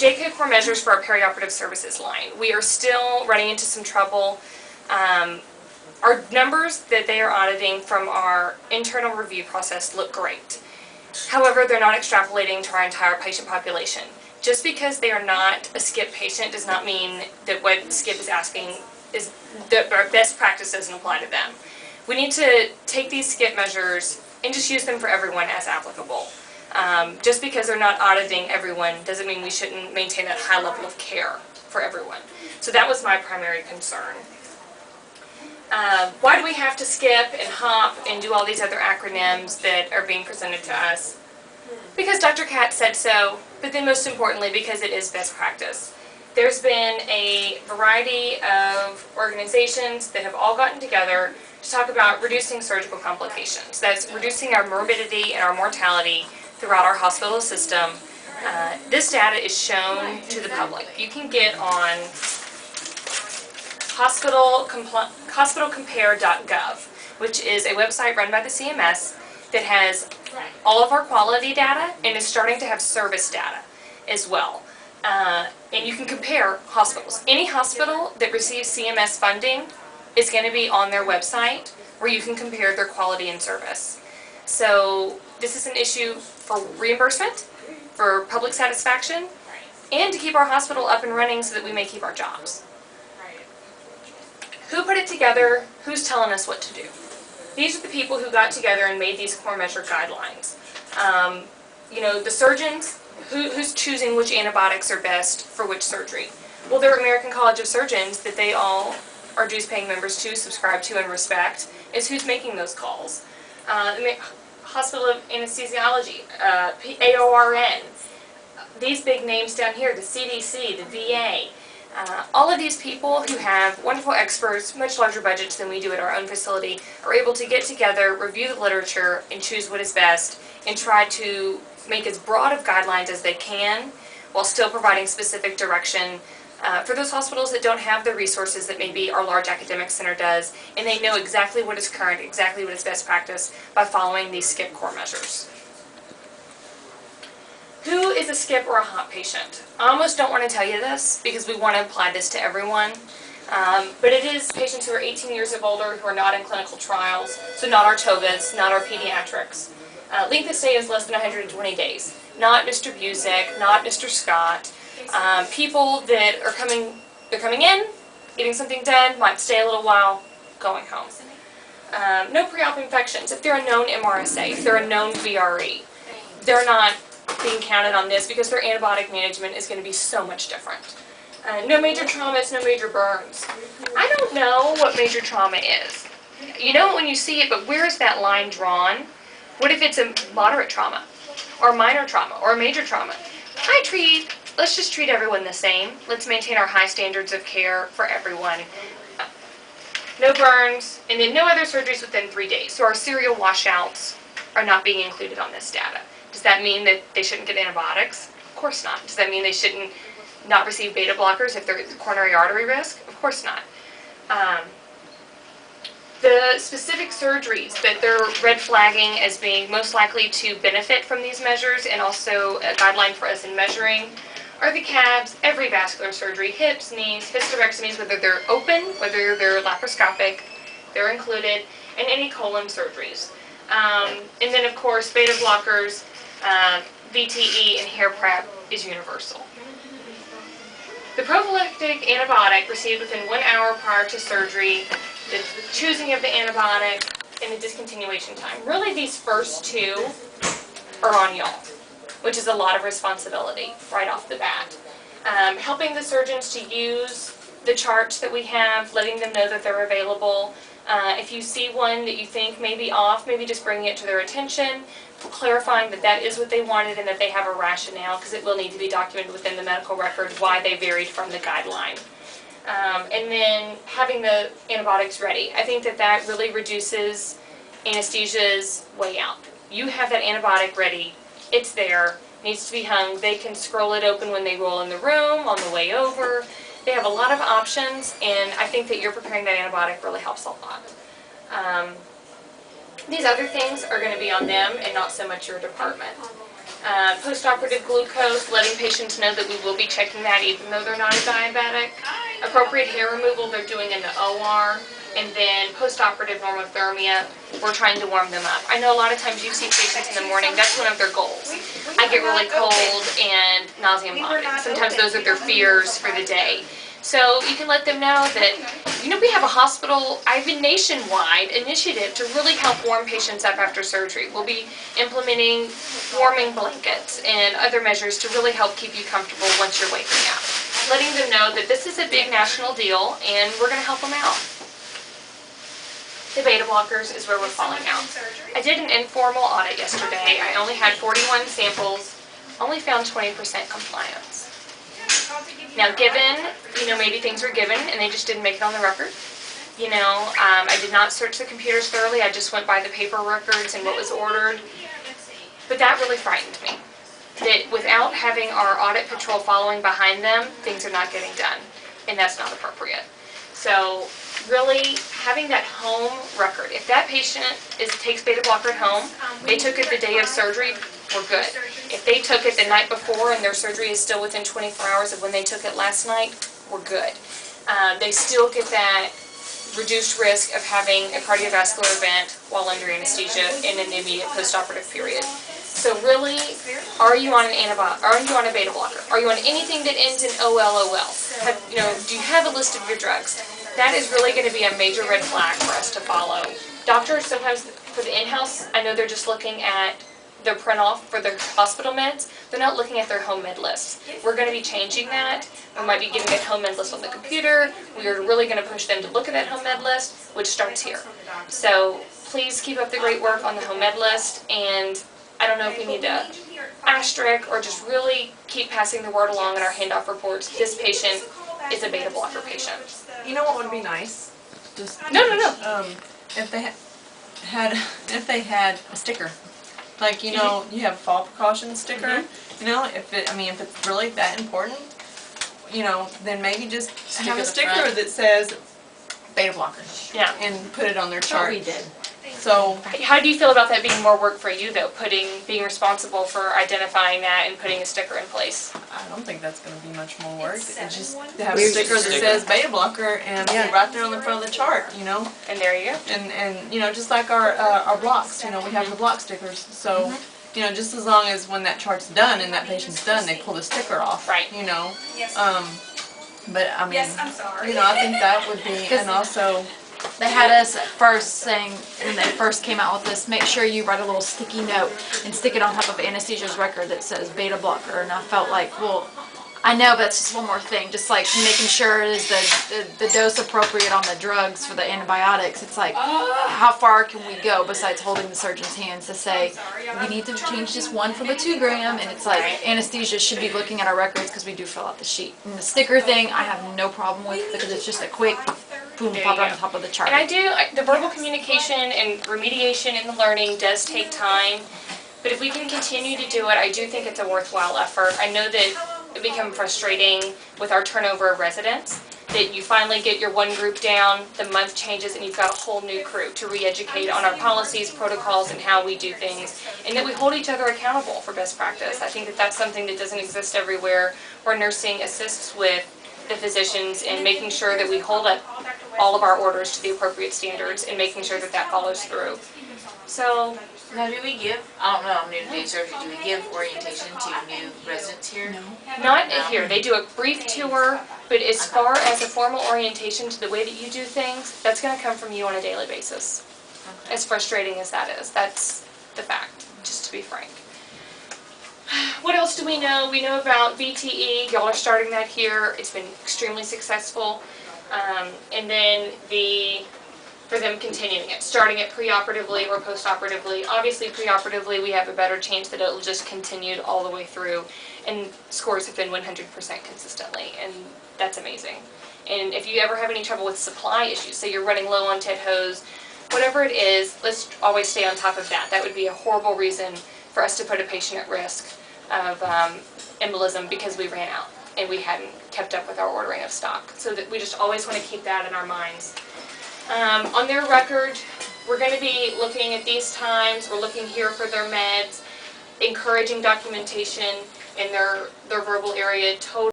JCO core measures for our perioperative services line. We are still running into some trouble. Our numbers that they are auditing from our internal review process look great. However, they're not extrapolating to our entire patient population. Just because they are not a SCIP patient does not mean that what SCIP is asking is that our best practice doesn't apply to them. We need to take these SCIP measures and just use them for everyone as applicable. Just because they're not auditing everyone doesn't mean we shouldn't maintain that high level of care for everyone. So that was my primary concern. Why do we have to skip and hop and do all these other acronyms that are being presented to us? Because Dr. Katz said so, but then most importantly because it is best practice. There's been a variety of organizations that have all gotten together to talk about reducing surgical complications. That's reducing our morbidity and our mortality throughout our hospital system. This data is shown to the public. You can get on hospitalcompare.gov, which is a website run by the CMS that has all of our quality data and is starting to have service data as well. And you can compare hospitals. Any hospital that receives CMS funding is going to be on their website where you can compare their quality and service. So this is an issue for reimbursement, for public satisfaction, and to keep our hospital up and running so that we may keep our jobs. Who put it together? Who's telling us what to do? These are the people who got together and made these core measure guidelines. You know, the surgeons, who's choosing which antibiotics are best for which surgery? Well, they're American College of Surgeons that they all are dues-paying members to, subscribe to, and respect, is who's making those calls. Hospital of Anesthesiology, AORN, these big names down here, the CDC, the VA, all of these people who have wonderful experts, much larger budgets than we do at our own facility, are able to get together, review the literature, and choose what is best, and try to make as broad of guidelines as they can, while still providing specific direction for those hospitals that don't have the resources that maybe our large academic center does, and they know exactly what is current, exactly what is best practice by following these SCIP core measures. Who is a SCIP or a HOP patient? I almost don't want to tell you this because we want to apply this to everyone, but it is patients who are 18 years of older who are not in clinical trials, so not our TOGAs, not our pediatrics. Length of stay is less than 120 days. Not Mr. Busick, not Mr. Scott. People that are coming in, getting something done, might stay a little while, going home. No pre-op infections. If they're a known MRSA, if they're a known VRE, they're not being counted on this because their antibiotic management is going to be so much different. No major traumas, no major burns. I don't know what major trauma is. You know it when you see it, but where is that line drawn? What if it's a moderate trauma, or minor trauma, or a major trauma? Let's just treat everyone the same. Let's maintain our high standards of care for everyone. No burns, and then no other surgeries within 3 days. So our serial washouts are not being included on this data. Does that mean that they shouldn't get antibiotics? Of course not. Does that mean they shouldn't not receive beta blockers if they're at coronary artery risk? Of course not. The specific surgeries that they're red flagging as being most likely to benefit from these measures, and also a guideline for us in measuring, are the CABs, every vascular surgery, hips, knees, hysterectomies, whether they're open, whether they're laparoscopic, they're included, and any colon surgeries. And then of course beta blockers, VTE, and hair prep is universal. The prophylactic antibiotic received within 1 hour prior to surgery, the choosing of the antibiotic, and the discontinuation time. Really these first two are on y'all, which is a lot of responsibility right off the bat. Helping the surgeons to use the charts that we have, letting them know that they're available. If you see one that you think may be off, maybe just bringing it to their attention, clarifying that that is what they wanted and that they have a rationale, because it will need to be documented within the medical record why they varied from the guideline. And then having the antibiotics ready. I think that that really reduces anesthesia's way out. You have that antibiotic ready, it's there, needs to be hung. They can scroll it open when they roll in the room, on the way over. They have a lot of options, and I think that you're preparing that antibiotic really helps a lot. These other things are going to be on them and not so much your department. Post-operative glucose, letting patients know that we will be checking that even though they're not a diabetic. Appropriate hair removal, they're doing in the OR. And then post-operative normothermia, we're trying to warm them up. I know a lot of times you see patients in the morning, that's one of their goals. I get really cold and nausea and vomiting. Sometimes those are their fears for the day. So you can let them know that, we have a hospital, I have a nationwide initiative to really help warm patients up after surgery. We'll be implementing warming blankets and other measures to really help keep you comfortable once you're waking up. Letting them know that this is a big national deal and we're going to help them out. The beta blockers is where we're falling out. I did an informal audit yesterday. I only had 41 samples, only found 20% compliance. Now given, maybe things were given and they just didn't make it on the record. I did not search the computers thoroughly. I just went by the paper records and what was ordered. But that really frightened me. That without having our audit patrol following behind them, things are not getting done. And that's not appropriate. So really having that home record. If that patient takes beta blocker at home, they took it the day of surgery, we're good. If they took it the night before and their surgery is still within 24 hours of when they took it last night, we're good. They still get that reduced risk of having a cardiovascular event while under anesthesia in an immediate postoperative period. So really, are you on an antibiotic? Are you on a beta blocker? Are you on anything that ends in OLOL? Do you have a list of your drugs? That is really going to be a major red flag for us to follow. Doctors sometimes, for the in-house, I know they're just looking at their print-off for their hospital meds. They're not looking at their home med list. We're going to be changing that. We might be giving a home med list on the computer. We are really going to push them to look at that home med list, which starts here. So please keep up the great work on the home med list, and I don't know if we need to asterisk or just really keep passing the word along in our handoff reports. This patient is a beta blocker patient. You know what would be nice? Just No. if they had a sticker, like you have a fall precaution sticker. If it's really that important, then maybe just have a sticker that says beta blocker. Yeah. And put it on their chart. We did. So how do you feel about that being more work for you though, being responsible for identifying that and putting a sticker in place? I don't think that's going to be much more work. It's just to have a sticker that says beta blocker and right there on the front of the chart, And there you go. And just like our blocks, we have the block stickers. So just as long as when that chart's done and that patient's done, they pull the sticker off. Right. But I mean, Yes, I'm sorry. I think that would be, and also. They had us at first saying, when they first came out with this, make sure you write a little sticky note and stick it on top of anesthesia's record that says beta blocker. And I felt like, well, I know, but that's just one more thing. Just like making sure is the dose appropriate on the drugs for the antibiotics. It's like, how far can we go besides holding the surgeon's hands to say, we need to change this 1 from a 2 gram. And it's like, anesthesia should be looking at our records because we do fill out the sheet. And the sticker thing, I have no problem with because it's just a quick boom, pop it on the top of the chart. And the verbal communication and remediation in the learning does take time, but if we can continue to do it, I do think it's a worthwhile effort. I know that it becomes frustrating with our turnover of residents, that you finally get your one group down, the month changes, and you've got a whole new crew to re-educate on our policies, protocols, and how we do things, and that we hold each other accountable for best practice. I think that that's something that doesn't exist everywhere, where nursing assists with the physicians in making sure that we hold up all of our orders to the appropriate standards and making sure that that follows through. So, now, do we give, I don't know, I'm new to day surgery, do we give orientation to new residents here? No. not here. They do a brief tour, but as far as a formal orientation to the way that you do things, that's going to come from you on a daily basis. Okay. As frustrating as that is, that's the fact, just to be frank. What else do we know? We know about VTE. Y'all are starting that here. It's been extremely successful. And then for them continuing it, starting it preoperatively or postoperatively. Obviously, preoperatively, we have a better chance that it'll just continue all the way through. And scores have been 100% consistently, and that's amazing. And if you ever have any trouble with supply issues, say you're running low on TED hose, whatever it is, let's always stay on top of that. That would be a horrible reason for us to put a patient at risk of embolism because we ran out and we hadn't kept up with our ordering of stock. So that we just always want to keep that in our minds. On their record, we're going to be looking at these times. We're looking here for their meds. encouraging documentation in their verbal area, totally